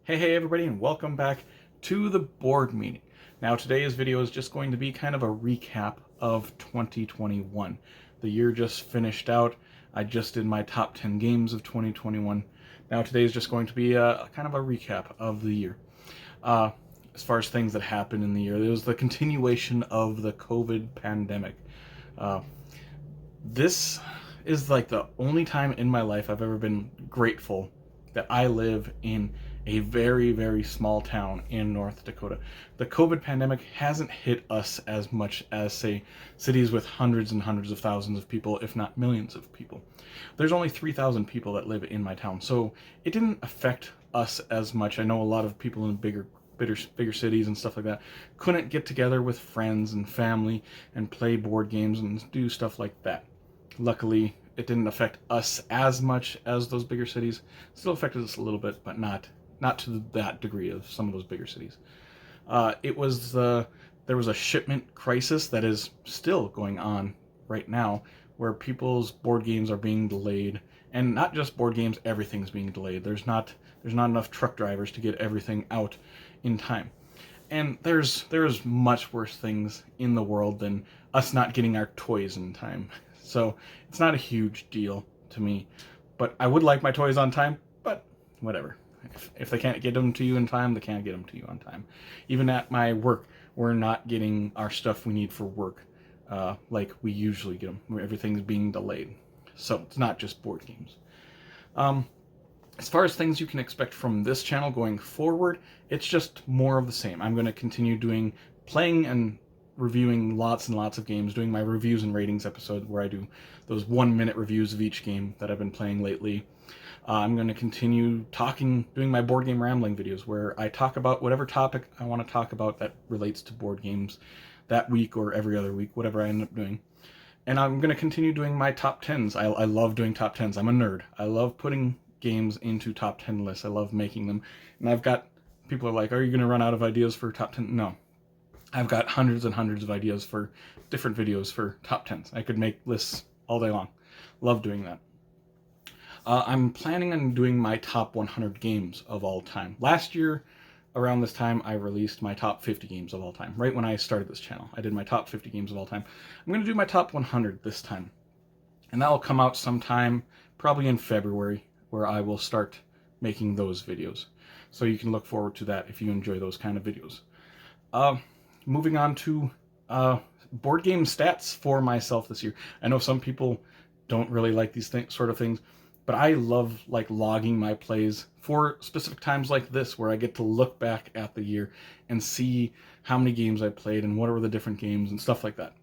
Hey everybody, and welcome back to the board meeting. Now today's video is just going to be kind of a recap of 2021. The year just finished out. I just did my top 10 games of 2021. Now today is just going to be a kind of a recap of the year. As far as things that happened in the year, there was the continuation of the COVID pandemic. This is like the only time in my life I've ever been grateful that I live in a very, very small town in North Dakota. The COVID pandemic hasn't hit us as much as, say, cities with hundreds and hundreds of thousands of people, if not millions of people. There's only 3,000 people that live in my town, so it didn't affect us as much. I know a lot of people in bigger cities and stuff like that couldn't get together with friends and family and play board games and do stuff like that. Luckily, it didn't affect us as much as those bigger cities. It still affected us a little bit, but not to that degree of some of those bigger cities. There was a shipment crisis that is still going on right now, where people's board games are being delayed, and not just board games. Everything's being delayed. There's not enough truck drivers to get everything out in time. And there's much worse things in the world than us not getting our toys in time. So it's not a huge deal to me. But I would like my toys on time, but whatever. If they can't get them to you in time, they can't get them to you on time. Even at my work, we're not getting our stuff we need for work like we usually get them. Everything's being delayed. So it's not just board games. As far as things you can expect from this channel going forward, it's just more of the same. I'm going to continue playing and reviewing lots and lots of games, doing my reviews and ratings episode where I do those 1-minute reviews of each game that I've been playing lately. I'm going to continue doing my board game rambling videos where I talk about whatever topic I want to talk about that relates to board games that week or every other week, whatever I end up doing. And I'm going to continue doing my top 10s. I love doing top 10s. I'm a nerd. I love putting games into top 10 lists. I love making them. And people are like, are you going to run out of ideas for top 10? No. I've got hundreds and hundreds of ideas for different videos for top 10s. I could make lists all day long. Love doing that. I'm planning on doing my top 100 games of all time. Last year, around this time, I released my top 50 games of all time. Right when I started this channel, I did my top 50 games of all time. I'm going to do my top 100 this time. And that will come out sometime, probably in February, where I will start making those videos. So you can look forward to that if you enjoy those kind of videos. Moving on to board game stats for myself this year. I know some people don't really like these sort of things, but I love logging my plays for specific times like this, where I get to look back at the year and see how many games I played and what were the different games and stuff like that.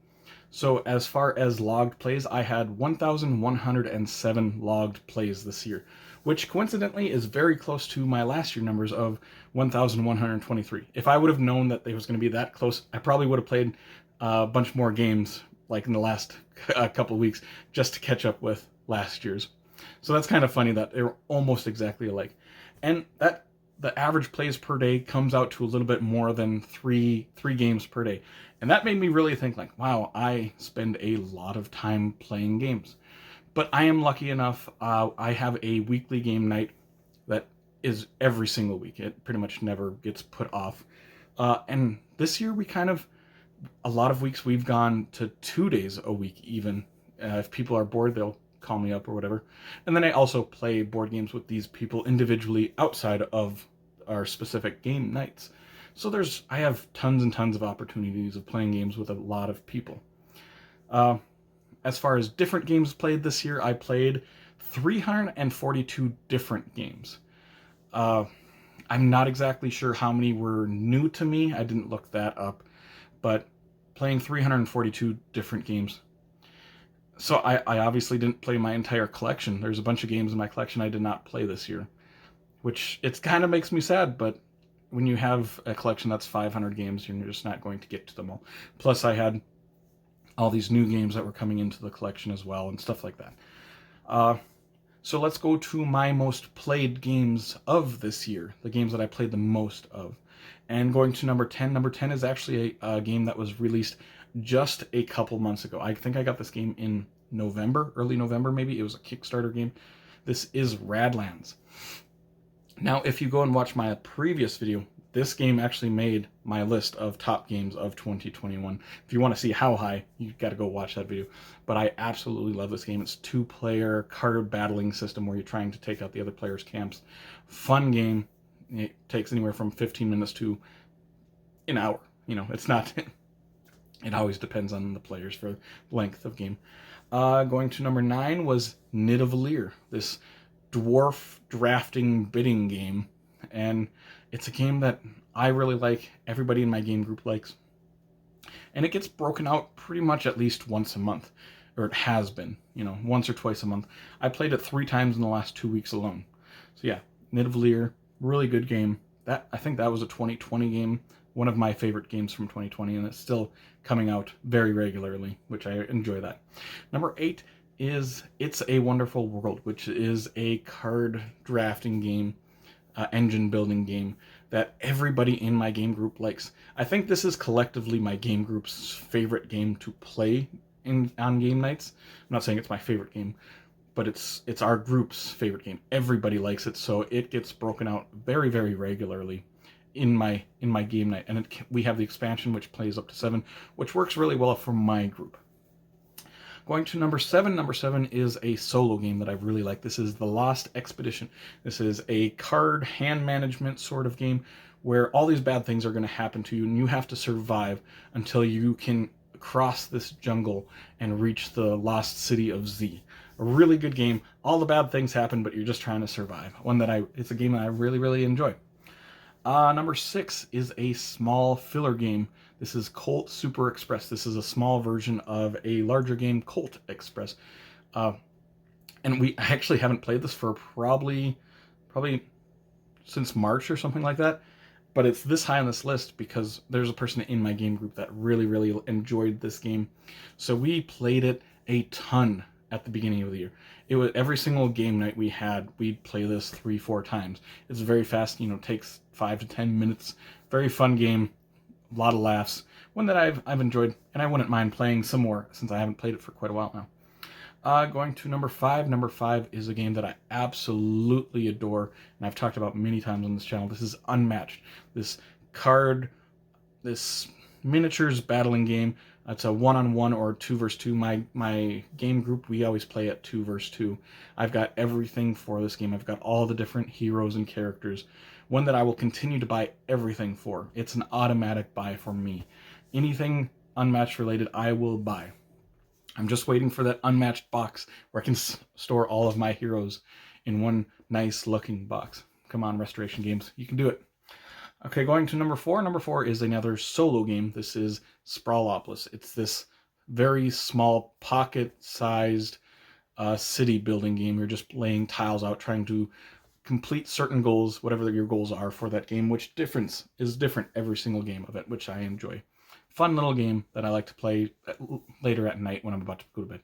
So as far as logged plays, I had 1,107 logged plays this year, which coincidentally is very close to my last year numbers of 1,123. If I would have known that it was going to be that close, I probably would have played a bunch more games like in the last couple of weeks just to catch up with last year's. So that's kind of funny that they're almost exactly alike. And that the average plays per day comes out to a little bit more than three games per day. And that made me really think wow, I spend a lot of time playing games. But I am lucky enough, I have a weekly game night that is every single week. It pretty much never gets put off. And this year a lot of weeks we've gone to 2 days a week even. If people are bored, they'll call me up or whatever. And then I also play board games with these people individually outside of our specific game nights. So I have tons and tons of opportunities of playing games with a lot of people. As far as different games played this year, I played 342 different games. I'm not exactly sure how many were new to me. I didn't look that up, but playing 342 different games. So I obviously didn't play my entire collection. There's a bunch of games in my collection I did not play this year, which it kind of makes me sad, but when you have a collection that's 500 games, you're just not going to get to them all. Plus, I had all these new games that were coming into the collection as well and stuff like that. So let's go to my most played games of this year, the games that I played the most of. And going to number 10. Number 10 is actually a game that was released just a couple months ago. I think I got this game in November, early November maybe. It was a Kickstarter game. This is Radlands. Now, if you go and watch my previous video, this game actually made my list of top games of 2021. If you want to see how high, you got to go watch that video. But I absolutely love this game. It's a two-player card battling system where you're trying to take out the other players' camps. Fun game. It takes anywhere from 15 minutes to an hour. You know, it's not... It always depends on the players for length of game. Going to number 9 was Nidavellir, this dwarf drafting bidding game. And it's a game that I really like, everybody in my game group likes. And it gets broken out pretty much at least once a month, or it has been, you know, once or twice a month. I played it 3 times in the last 2 weeks alone. So yeah, Nidavellir, really good game. I think that was a 2020 game, one of my favorite games from 2020, and it's still coming out very regularly, which I enjoy that. Number 8 is It's a Wonderful World, which is a card drafting game, engine building game that everybody in my game group likes. I think this is collectively my game group's favorite game to play on game nights. I'm not saying it's my favorite game, but it's our group's favorite game. Everybody likes it, so it gets broken out very, very regularly in my game night. And we have the expansion, which plays up to 7, which works really well for my group. Going to number 7. Number 7 is a solo game that I really like. This is The Lost Expedition. This is a card hand management sort of game where all these bad things are going to happen to you, and you have to survive until you can cross this jungle and reach the lost city of Z. A really good game. All the bad things happen, but you're just trying to survive. It's a game that I really, really enjoy. Number 6 is a small filler game. This is Colt Super Express. This is a small version of a larger game, Colt Express. And we actually haven't played this for probably since March or something like that. But it's this high on this list because there's a person in my game group that really, really enjoyed this game. So we played it a ton at the beginning of the year. It was every single game night we had, we'd play this 3-4 times. It's very fast, you know, takes 5 to 10 minutes. Very fun game, a lot of laughs. One that I've enjoyed, and I wouldn't mind playing some more since I haven't played it for quite a while now. Going to number 5. Number 5 is a game that I absolutely adore, and I've talked about many times on this channel. This is Unmatched. This miniatures battling game. It's a 1-on-1 or 2 versus 2. My game group, we always play at 2 versus 2. I've got everything for this game. I've got all the different heroes and characters. One that I will continue to buy everything for. It's an automatic buy for me. Anything Unmatched related, I will buy. I'm just waiting for that Unmatched box where I can store all of my heroes in one nice looking box. Come on, Restoration Games, you can do it. Okay, going to number 4. Number 4 is another solo game. This is Sprawlopolis. It's this very small pocket-sized city building game. You're just laying tiles out, trying to complete certain goals, whatever your goals are for that game, which is different every single game of it, which I enjoy. Fun little game that I like to play later at night when I'm about to go to bed.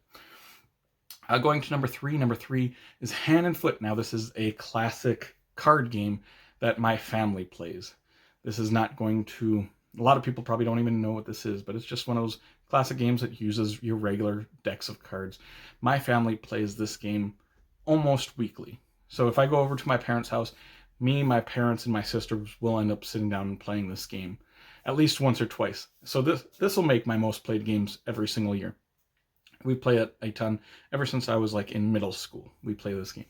Going to number 3. Number 3 is Hand and Foot. Now, this is a classic card game that my family plays. This is not going to... A lot of people probably don't even know what this is, but it's just one of those classic games that uses your regular decks of cards. My family plays this game almost weekly. So if I go over to my parents' house, me, my parents, and my sisters will end up sitting down and playing this game at least once or twice. So this will make my most played games every single year. We play it a ton. Ever since I was like in middle school, we play this game.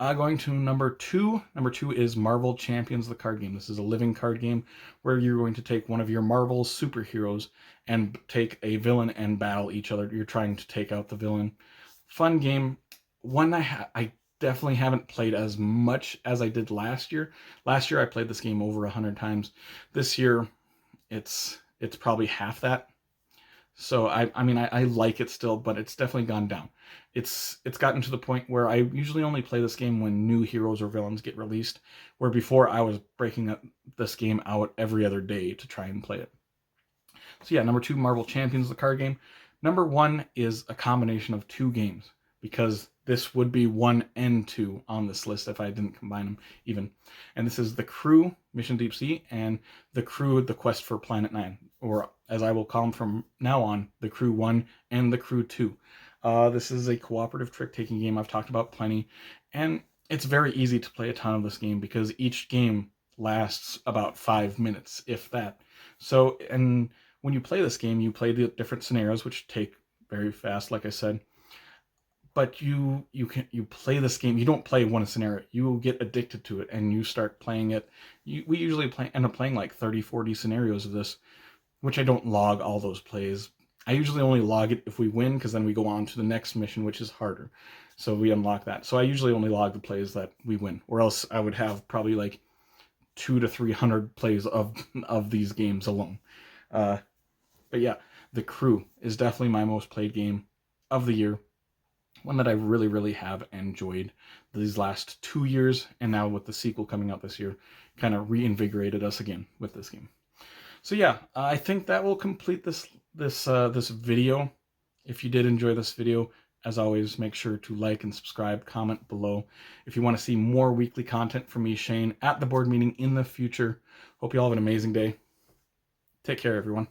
Going to number 2. Number 2 is Marvel Champions, the card game. This is a living card game where you're going to take one of your Marvel superheroes and take a villain and battle each other. You're trying to take out the villain. Fun game. One I definitely haven't played as much as I did last year. Last year I played this game over 100 times. This year it's probably half that. So I mean I like it still, but it's definitely gone down. It's gotten to the point where I usually only play this game when new heroes or villains get released, where before I was breaking this game out every other day to try and play it. So yeah, number 2, Marvel Champions, the card game. Number 1 is a combination of 2 games, because this would be 1 and 2 on this list if I didn't combine them even. And this is The Crew, Mission Deep Sea, and The Crew, The Quest for Planet 9, or as I will call them from now on, The Crew 1 and The Crew 2. This is a cooperative trick-taking game I've talked about plenty, and it's very easy to play a ton of this game because each game lasts about 5 minutes, if that. So, and when you play this game, you play the different scenarios, which take very fast, like I said. But you play this game. You don't play one scenario. You will get addicted to it, and you start playing it. We usually end up playing like 30, 40 scenarios of this, which I don't log all those plays. I usually only log it if we win, because then we go on to the next mission, which is harder. So we unlock that. So I usually only log the plays that we win, or else I would have probably like 200 to 300 plays of these games alone. Uh, but yeah, The Crew is definitely my most played game of the year. One that I really, really have enjoyed these last 2 years, and now with the sequel coming out this year, kind of reinvigorated us again with this game. So yeah, I think that will complete this video. If you did enjoy this video, as always, make sure to like and subscribe, comment below. If you want to see more weekly content from me, Shane, at the board meeting in the future. Hope you all have an amazing day. Take care, everyone.